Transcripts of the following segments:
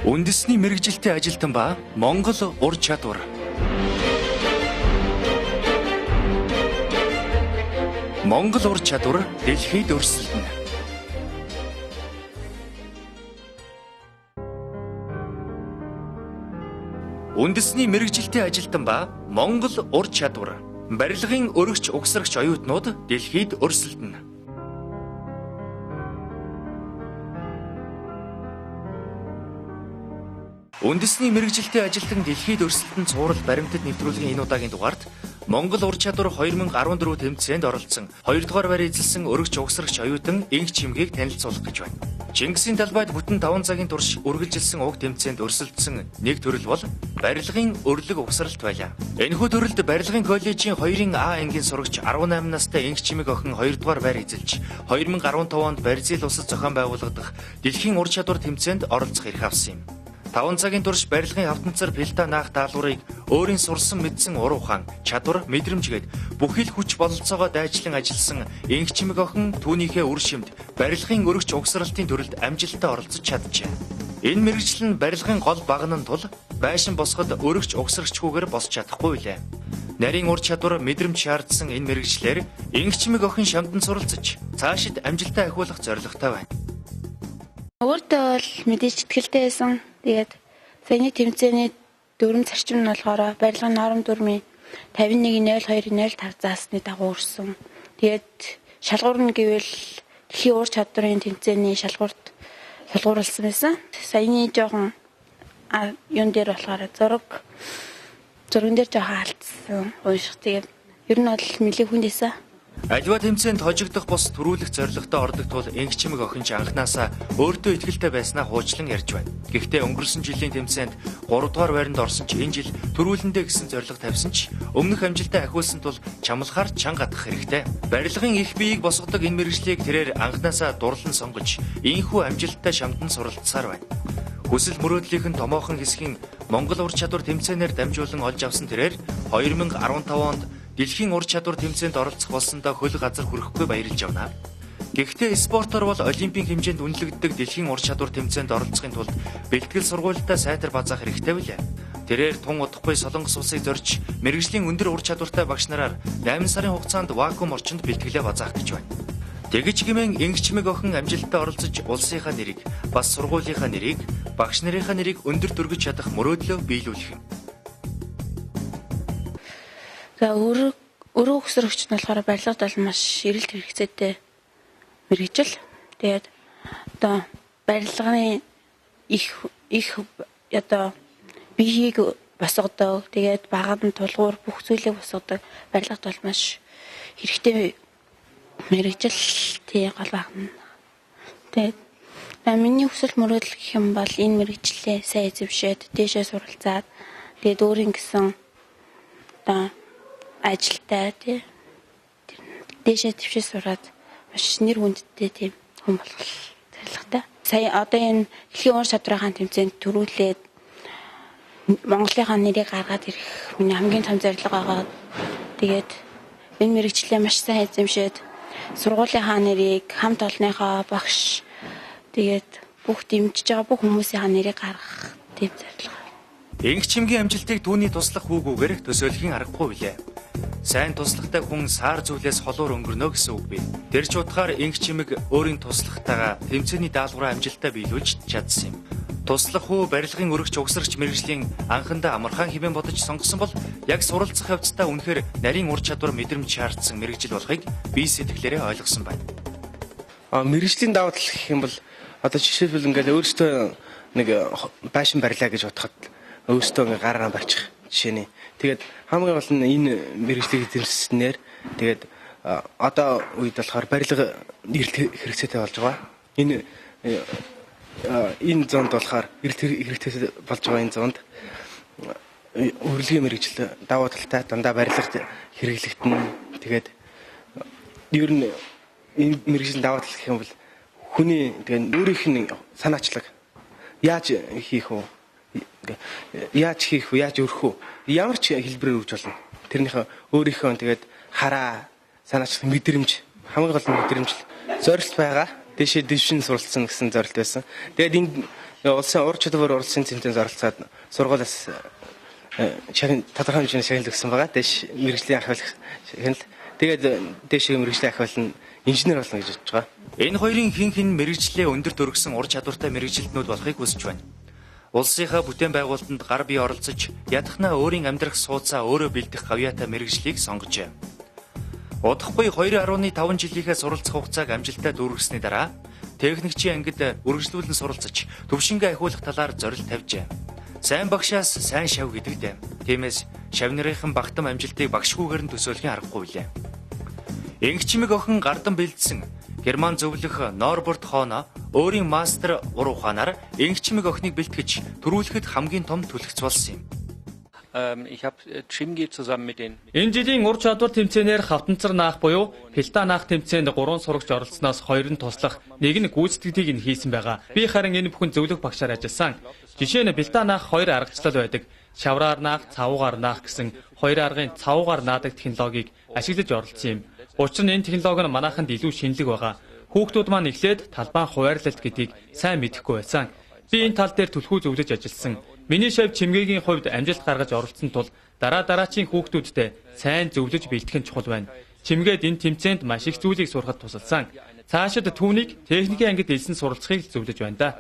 Үндэсний мэргэжилтэй ажилтан ба Монгол ур чадвар. Монгол ур чадвар дэлхийд өрсөлдөнө. Үндэсний мэргэжилтэй ажилтан ба Монгол ур чадвар. Барилгын өргөч угсрагч оюутнууд дэлхийд өрсөлдөнө. Үндэсний мэргэжилтэй ажилтан дэлхийд өрсөлдөн цуврал баримтад нэвтрүүлгийн энэ удаагийн дугаард Монгол ур чадвар 2014 тэмцээнд оролцсон 2 дугаар байр эзэлсэн өргөч угсрагч оюутан Инх Чимгээг танилцуулах гэж байна. Чингисийн талбайд бүтэн 5 цагийн турш үргэлжилсэн уг тэмцээнд өрсөлдсөн нэг төрөл бол барилгын өрлөг угсралт байлаа. Энэхүү төрөлд барилгын коллежийн 2-ын А ангийн сурагч 18 настай Инх Чимэг охин 2 дугаар байр эзэлж 2015 онд Барзил улсад зохион байгуулагдах дэлхийн ур чадвар тэмцээнд оролцох эрх авсан юм. 5 цагийн турш барилгын автонцор пилта наах даалгаврыг өөрийн сурсан мэдсэн ур ухаан, чадвар, мэдрэмжгээд бүхэл хүч бололцоогоо дайчлан ажилласан Инх Чимэг охин түүнийхээ үр шимд барилгын өргөч угсралтын төрөлд амжилттай оролцож чаджээ. Энэ мэргэжил нь барилгын гол багнан тул байшин босгод өргөч угсрагчгүйгээр босч чадахгүй билээ. Нарийн ур чадвар, мэдрэмж шаардсан энэ мэргэжлэр Инх Чимэг охин шамдан суралцж цаашид амжилттай ахиулах зорилготой байна. Өөртөө бол мэдээж итгэлтэй байсан. Тэгээд саяны тэмцээний дүрм зарчим нь болохоор барилгын ноорм дүрмийн 51.02.05 заасны дагуу өрсөн. Тэгээд шалгуур нь гэвэл дэлхийн ур чадварын тэмцээний шалгуурт шалгуурласан байсан. Саяны жоохон юун дээр болохоор зурган дээр жоохон алдсан унших. Тэгээд ер нь бол нэлээд хүндээсэн. Аливаа тэмцээнд хожигдох бус төрүүлэх зорилготой ордог тул Инх Чимэг охин ч анханасаа өөртөө итгэлтэй байснаа хуучлан ярьж байна. Гэхдээ өнгөрсөн жилийн тэмцээнд 3 дугаар байранд орсон ч энэ жил төрүүлэндээ гэсэн зорилго тавьсан ч өмнөх амжилтаа ахиулсан тул чамлахаар чанга хатгах хэрэгтэй. Барилгын их биеийг босгодог энэ мэргэжлийг тэрээр анханасаа дурлан сонгож ийхүү амжилттай шамдан суралцсаар байна. Хүсэл мөрөөдлийнх нь томоохон хэсгийн Монгол ур чадвар тэмцээнээр дамжуулан олж авсан тэрээр 2015 онд дэлхийн ур чадвар тэмцээнд оролцох болсондоо хөл газар хүрэхгүй баярлж байна. Гэхдээ спортоор бол олимпийн хэмжээнд үнэлэгддэг дэлхийн ур чадвар тэмцээнд оролцохын тулд бэлтгэл сургуультай сайтар базаах хэрэгтэй билээ. Тэрээр тун удахгүй Солонгос улсыг зорж мэргэжлийн өндөр ур чадвартай багш нараар 8 сарын хугацаанд вакуум орчинд бэлтгэлээ базаах гэж байна. Тэгж гэмээн Инх Чимэг охин амжилттай оролцож улсынхаа нэрийг, бас сургуулийнхаа нэрийг, багш нарынхаа нэрийг өндөр дүргэж чадах мөрөөдлөө биелүүлэх юм. За өргө угсрагч нь болохоор барилгад бол маш эрэлт хэрэгцээтэй мэргэжил. Тэгээд одоо барилгын их одоо биеийг босгодог. Тэгээд багад нь тулгуур бүх зүйлийг босгодог. Барилгад бол маш хэрэгтэй мэргэжил тий гол багна. Тэгээд миний хүсэл мөрөөдөл гэх юм бол энэ мэргэжлээ сайн эзэмшээд дээшээ суралцаад тэгээд өөрийн гэсэн одоо ажилтаа тий дээшээ төвшөө сураад маш нэр хүндтэй тийм хүн болох зорилготой. Сая одоо энэ дэлхийн ур чадварын тэмцээнд төрүүлээд Монголынхаа нэрийг гаргаад ирэх миний хамгийн том зорилго байгаа. Тэгээд энэ мэргэжлээ маш сайн эзэмшээд сургуулийнхаа нэрийг хамт олонныхоо багш тэгээд бүх дэмжиж байгаа бүх хүмүүсийн нэрийг гаргах тийм зорилго. Инх Чимгийн амжилтыг түүний туслах хүүгүүгээр төсөөлөхийн аргагүй билээ. Сайн туслагтай хүн саар зүйлээс холуур өнгөрнө гэсэн үг бий. Тэр ч утгаар Инх Чимэг өөрийн туслагтайгаа тэмцээний даалгавраа амжилттай биелүүлж чадсан юм. Туслах хүү барилгын өргөч угсрагч мэргэжлийн анхандаа амархан хэмээн бодож сонгосон бол яг суралцах явцдаа үнэхээр нарийн ур чадвар мэдрэмж шаардсан мэргэжил болохыг бие сэтгэлээрээ ойлгосон байна. Мэргэжлийн давуу тал гэх юм бол одоо жишээлбэл ингээд өөрөөсөө нэг байшин барилаа гэж бодоход өөрөөсөө ингээд гараа барьчих жишээний. Тэгээд хамгийн гол нь энэ мэргэжлийг эзэмшснээр тэгээд одоо үед болохоор барилга эрэлт хэрэгцээтэй болж байгаа. Энэ зонд болохоор эрэлт хэрэгцээтэй болж байгаа энэ зонд урлагийн мэргэжил давуу талтай дандаа барилгад хэрэглэгдэн. Тэгээд ер нь энэ мэргэжлийн давуу тал гэх юм бол хүний тэгээд өөрийнх нь санаачлаг яаж хийх вэ? Яаж хийх вэ? Яаж өрөх вэ? Ямар ч хэлбэрээр өгч болно. Тэрнийхээ өөрийнхөө тэгээд хараа санаачлах мэдрэмж хамгийн гол нь мэдрэмж зорилт байгаа. Дэшээ дэвшин суралцсан гэсэн зорилт байсан. Тэгээд энэ улсын ур чадвар уралдааны тэмцээнд оролцоод сургуулиас тодорхой хэмжээний шагнал өгсөн байгаа. Дэш мэрэгжлийн ахиулах шагнал. Тэгээд дэшээ мэрэгжлийн ахиулна инженер болно гэж бодож байгаа. Энэ хоёрын хэн мэрэгжлээ өндөр дөргсөн ур чадвартай мэрэгжилтнүүд болохыг хүсэж байна. Улсынхаа бүтээн байгуулалтанд гар бие оролцож, ядахнаа өөрийн амьдрах сууцаа өөрөө бэлдэх гавьяатай мэрэгжлийг сонгожээ. Удахгүй 2.5 жилийнхээ суралцах хугацааг амжилттай дүүргэсний дараа техникчийн ангид үргэлжлүүлэн суралцаж, төвшингээ ахиулах талаар зорилт тавьжээ. Сайн багшаас сайн шав гэдэгтэй. Тиймээс шав нарын багтам амжилтыг багшгүйгээр нь төсөөлхийн аргагүй билээ. Инх чимэг охин гардан бэлдсэн Герман зөвлөх Норберт Хооно өөрийн мастер ур ухаанаар инх чимэг охиныг бэлтгэж төрүүлэхэд хамгийн том түлхэгц болсон юм. Энэ жилийн ур чадвар тэмцээнээр хавтанцар наах буюу пилта наах тэмцээнд 3 сурагч оролцсноос 2 нь туслах, нэг нь гүйцэтгэлийг нь хийсэн байгаа. Би харин энэ бүхэн зөвлөх багшаар ажилласан. Жишээ нь пилта наах 2 аргачлал байдаг. Шавраар наах, цавуугаар наах гэсэн 2 аргын цавуугаар наадаг технологиг ашиглаж оролцсон юм. Учир нь энэ технологи нь манайханд илүү шинэлэг байгаа. Хүүхдүүд маань эхлээд талбайн хуваарлалт гэдгийг сайн мэдэхгүй байсан. Би энэ тал дээр түлхүү зөвлөж ажилласан. Миний шав чимгээгийн хувьд амжилт гаргаж оролцсон тул дараачийн хүүхдүүдтэй сайн зөвлөж бэлтгэх нь чухал байна. Чимгээд энэ тэмцээнд маш их зүйлийг сурахад тусалсан. Цаашид түүнийг техникийн ангид элсэн суралцахыг зөвлөж байна да.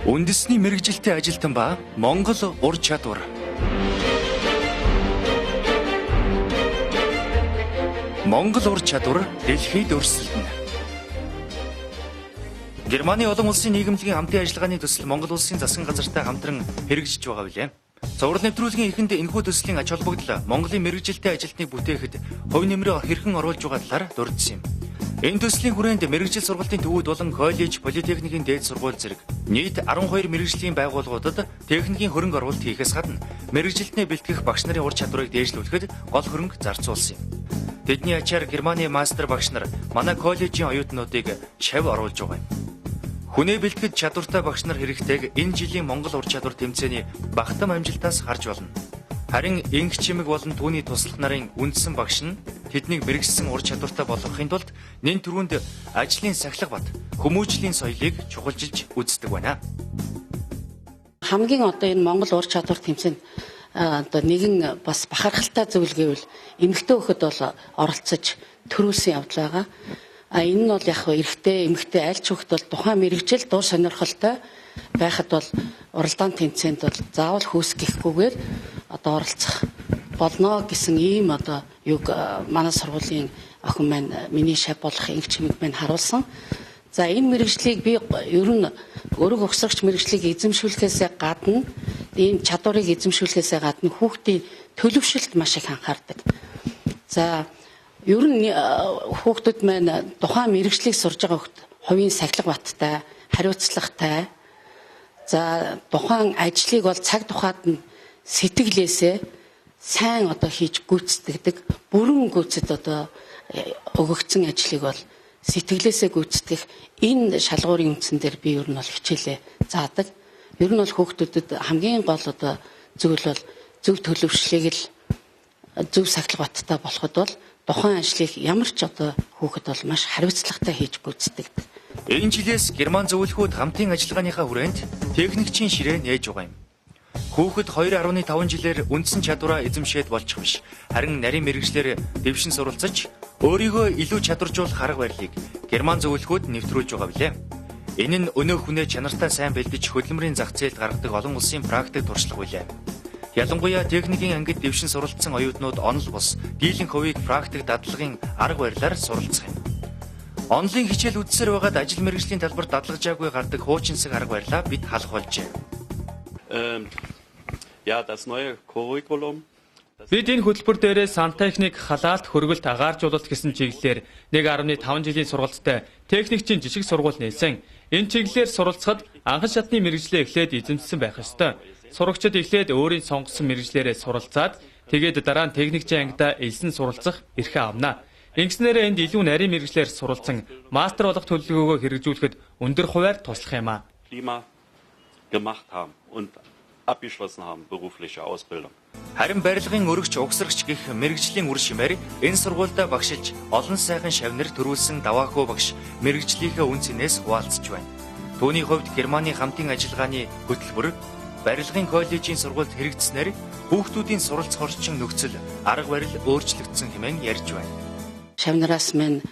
Үндэсний мэрэгжилтэй ажилтан ба Монгол ур чадвар. Монгол ур чадвар дэлхийд өрсөлдөнө. Германы олон улсын нийгэмлэгийн хамтын ажиллагааны төсөл Монгол улсын засгийн газартай хамтран хэрэгжиж байгаа билээ. Цуврал нэвтрүүлгийн эхэнд энэхүү төслийн ач холбогдол Монголын мэрэгжилтэй ажилтныг бүтээхэд хувь нэмрээ хэрхэн оруулж байгаа талаар дурдсан юм. Энэ төслийн хүрээнд мэрэгжил сургалтын төвүүд болон коллеж, политехникийн дээд сургууль зэрэг нийт 12 мэрэгжлийн байгууллагуудад техникийн хөрөнгө оруулалт хийхээс гадна мэрэгжилтнээ бэлтгэх багш нарын ур чадварыг дээшлүүлэхэд гол хөрөнгө зарцуулсан юм. Тэдний ачаар Германы мастер багш нар манай коллежийн оюутнуудыг шав оруулж байгаа юм. Хүнээ бэлтгэж чадвартай багш нар хэрэгтэйг энэ жилийн Монгол ур чадвар тэмцээний багтам амжилтаас харж болно. Харин инх чимэг болон түүний туслах нарын үндсэн багш нь тэднийг мэрэгжсэн ур чадвартай болгохын тулд нэн түрүүнд ажлын сахилга бат хүмүүжлийн соёлыг чухалчилж үздэг байна. Хамгийн одоо энэ Монгол ур чадвар тэмцээнд одоо нэгэн бас бахархалтай зүйл гэвэл эмэгтэй хөхөд бол оролцож төрүүлсэн явдал байгаа. Энэ нь бол яг эрэгтэй эмэгтэй аль ч хөхд бол тухайн мэрэгжил дур сонирхолтой байхад бол уралдаан тэмцээнд бол заавал хөөсгөхгүйгээр одоо оролцох болно гэсэн ийм одоо юг манай сургуулийн охин маань миний шав болох инх чимэг маань харуулсан. За энэ мэрэгжлийг би ер нь өрөг угсрагч мэрэгжлийг эзэмшүүлэхээс гадна энэ чадварыг эзэмшүүлэхээс гадна хүүхдийн төлөвшөлт маш их анхаардаг. За ер нь хүүхдүүд маань тухайн мэрэгжлийг сурж байгаа хүүхд хувийн сахилга баттай, хариуцлагатай. За тухайн ажлыг бол цаг тухайд нь сэтгэлээсээ сайн одоо хийж гүйцэтгэдэг, бүрэн гүйцэд одоо өгөгдсөн ажлыг бол сэтгэлээсээ гүйцэтгэх энэ шалгуурын үндсэн дээр би ер нь бол хичээлээ заадаг. Ер нь бол хүүхдүүдэд хамгийн гол одоо зүйл бол зөв төлөвшлийг л зөв сахилга баттай болоход бол тухайн ажлыг ямар ч одоо хүүхэд бол маш хариуцлагатай хийж гүйцэтгэдэг. Энэ жилээс Герман зөвлөхүүд хамтын ажиллагааныхаа хүрээнд техникчийн ширээ нээж байгаа юм. Хүүхэд 2.5 жилээр үндсэн чадвараа эзэмшээд болчих биш. Харин нарийн мэрэгчлэр дэвшин суралцаж өөрийгөө илүү чадваржуулах арга барилыг Герман зөвлөхүүд нэвтрүүлж байгаа билээ. Энэ нь өнөө хүнээ чанартай сайн бэлдэж хөдөлмөрийн зах зээлд гаргадаг олон улсын практик туршлага билээ. Ялангуяа техникийн ангид дэвшин суралцсан оюутнууд онол бус дийлэнх хувийг практик дадлагын арга барилаар суралцах юм. Онлын хичээл үзсээр байгаад ажил мэргэжлийн талбарт дадлагжаагүй гардаг хуучинсаг арга барилаа бид халах болжээ. Бид энэ хөтөлбөр дээрээ сантехник, халаалт, хөргөлт, агааржуулалт гэсэн чиглэлээр 1.5 жилийн сургалттай техникчийн жишг сургууль нээсэн. Энэ чиглэлээр суралцахад анхан шатны мэргэжлээ эхлээд эзэмшсэн байх ёстой. Сурагчид эхлээд өөрийн сонгосон мэргэжлээрээ суралцаад тэгээд дараа нь техникчийн ангидаа элсэн суралцах эрхээ авна. Ингэснээрээ энд илүү нарийн мэргэжлэр суралцсан мастер болох төлөвлөгөөгөө хэрэгжүүлэхэд өндөр хуваар туслах юм а. Klima gemacht haben und abgeschlossen haben, berufliche Ausbildung. Харин барилгын өргөч угсрагч гэх мэрэгжлийн үр шимээр энэ сургуультай багшилж олон сайхан шавнар төрүүлсэн Даваахөө багш мэрэгжлийнхээ үн цэнээс хуваалцж байна. Түүний хувьд Германы хамтын ажиллагааны хөтөлбөр барилгын коллежийн сургуульд хэрэгжснээр хүүхдүүдийн суралцах орчин нөхцөл арга барил өөрчлөгдсөн хэмээн ярьж байна. Шавнараас минь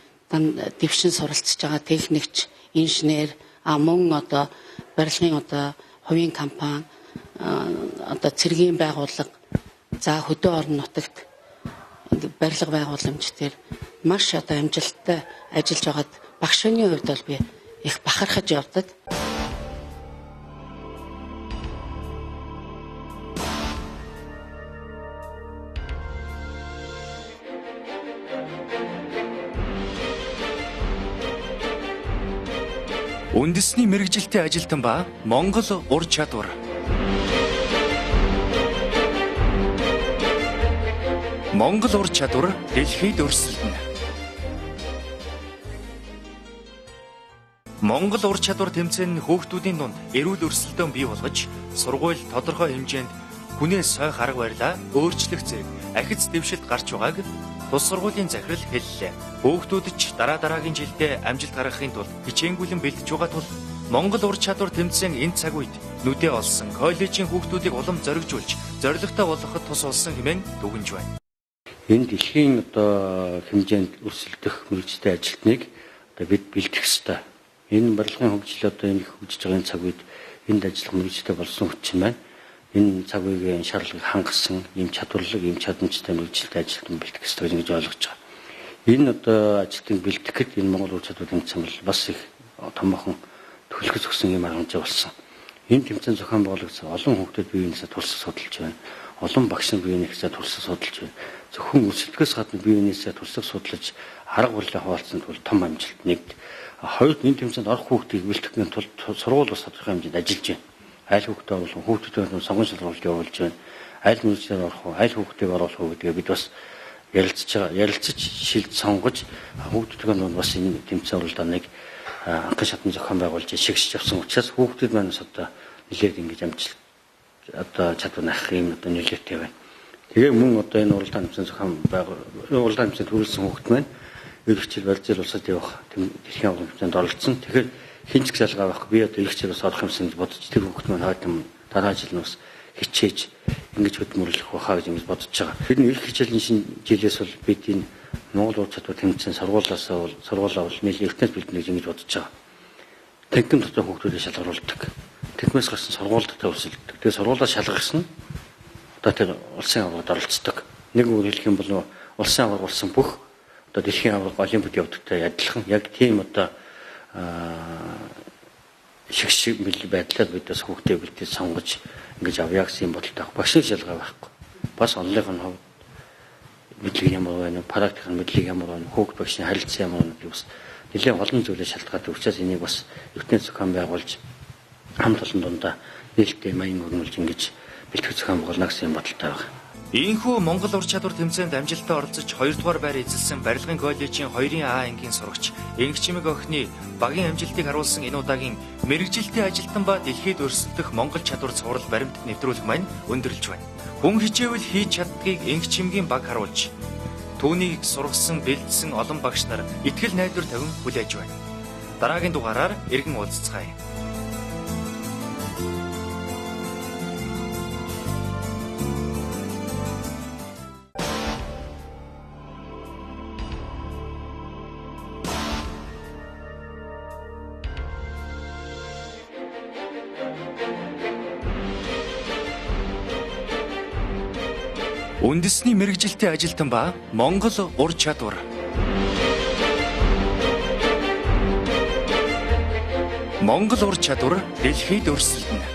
дэвшин суралцж байгаа техникч, инженер, мөн одоо барилгын одоо хувийн компани, одоо цэргийн байгууллага, за хөдөө орон нутагт барилга байгууламж дээр маш одоо амжилттай ажиллаж байгаад багшны хувьд бол би их бахархаж явдаг. Үндэсний мэрэгжилтэй ажилтан ба Монгол ур чадвар. Монгол ур чадвар дэлхийд өрсөлдөнө. Монгол ур чадвар тэмцээн нь хүүхдүүдийн дунд эрүүл өрсөлдөөн бий болгож, сургууль тодорхой хэмжээнд хүнээс сойх арга барилаа өөрчлөх зэрэг ахиц дэвшилт гарч байгааг тус сургуулийн захирал хэллээ. Хүүхдүүд ч дараагийн жилдээ амжилт гаргахын тулд хичээнгүйлэн бэлдэж байгаа тул Монгол ур чадвар тэмцээн энэ цаг үед нүдээ олсон коллежийн хүүхдүүдийг улам зоригжуулж, зорилготой болгоход тус болсон хэмээн дүгнэж байна. Энэ дэлхийн одоо хэмжээнд өрсөлдөх мэргэжтэй ажилтныг одоо бид бэлтгэх ёстой. Энэ барилгын хөгжил одоо энэ хөгжиж байгаа энэ цаг үед энд ажиллах мэргэжтэй болсон хүчин байна. Энэ цаг үеийн шаардлагыг хангасан ийм чадварлаг, ийм чадамжтай мэргэжилтэй ажилтан бэлтгэх ёстой гэж ойлгож байгаа. Энэ одоо ажилтныг бэлтгэхэд энэ Монгол ур чадвар тэмцээн бол бас их томоохон төлөвлөж өгсөн юм аргамжаа болсон. Энэ тэмцээн зохион байгуулагчид олон хүүхдүүд биеийнхээ туршиж судалж байна. Олон багш нар биеийнхээ туршиж судалж байна. Зөвхөн өрсөлдөхөөс гадна биеийнхээ туршиж судлаж арга барилаа хуваалцсан тул том амжилт нэгд. Хоёрд энэ тэмцээнд орох хүүхдийг бэлтгэхийн тулд сургууль бас тодорхой хэмжээнд ажиллаж байна. Айл хүүхдээ оруулах, хүүхдүүдэд сонгон шалгуулалт явуулж байна. Айл мэргэжлээр орох уу, айл хүүхдийг оруулах уу гэдгээ бид бас ярилцаж шилж сонгож хүүхдүүдийн бас энэ тэмцээн уралдааныг анхан шатны зохион байгуулж шигшиж явсан учраас хүүхдүүд манаас одоо нэлээд ингэж амжилт одоо чадвар нах юм одоо нэлээдтэй байна. Тэгээ мөн одоо энэ уралдаан тэмцээн зохион уралдаан тэмцээнд хүрэлсэн хүүхд маань эх жил барьцаал улсад явах дэлхийн аврал тэмцээнд оролцсон. Тэгэхээр хинч гэж ялгаа байхгүй. Би одоо эх жил бас орох юмсан гэж бодож тэр хүүхд маань хойдон дараа жил нь бас хичээж ингэж хөдөлмөрлөх байхаа гэж ингэж бодож байгаа. Тэр нь эх хичээлийн шинэ жилээс бол бид энэ Монгол ур чадвар тэмцээн сургуулаа бол нийлээ ертөнц бэлдэнэ гэж ингэж бодож байгаа. Танхим дотор хүүхдүүдээ шалгаруулдаг. Тэднээс гарсан сургуультай өрсөлддөг. Тэгээ сургуулаа шалгасан одоо тэр улсын аваргад оролцдог. Нэг үг хэлэх юм бол улсын аварга болсон бүх одоо дэлхийн аварга олимпиад явдагтай адилхан яг тийм одоо шиг байдлаар бид бас хүүхдээ бэлдэж сонгож ингэж авъя гэсэн юм бодолтой. Багш шалгаа байхгүй. Бас онлын хувьд мэдлэг ямар байна, практикийн мэдлэг ямар байна, хүүхд багшны харилцаа ямар байна гэвс нэлээд олон зүйлээ шалтгаалдаг учраас энийг бас ертөнц зохион байгуулж хамт олон дундаа нээлттэй маяг хөрмөлж ингэж бэлтгэх зохион байгуулна гэсэн бодолтой байна. Ийхүү Монгол ур чадвар тэмцээнд амжилттай оролцож 2 дугаар байр эзэлсэн барилгын коллежийн 2-ын А ангийн сурагч Энх Чимэг охины багийн амжилтыг харуулсан энэ удаагийн мэрэгжилтэй ажилтан ба дэлхийд өрсөлдөх Монгол чадвар цуврал баримтат нэвтрүүлэх маань өндөрлж байна. Хүн хичээвэл хийж чаддгийг Энх Чимгийн баг харуулж түүнийг сургасан, бэлдсэн олон багш нар итгэл найдвар тавин хүлээж байна. Дараагийн дугаараар иргэн уулзцгаая. Үндэсний мэрэгжилтэй ажилтан ба Монгол ур чадвар. Монгол ур чадвар дэлхийд өрсөлдөнө.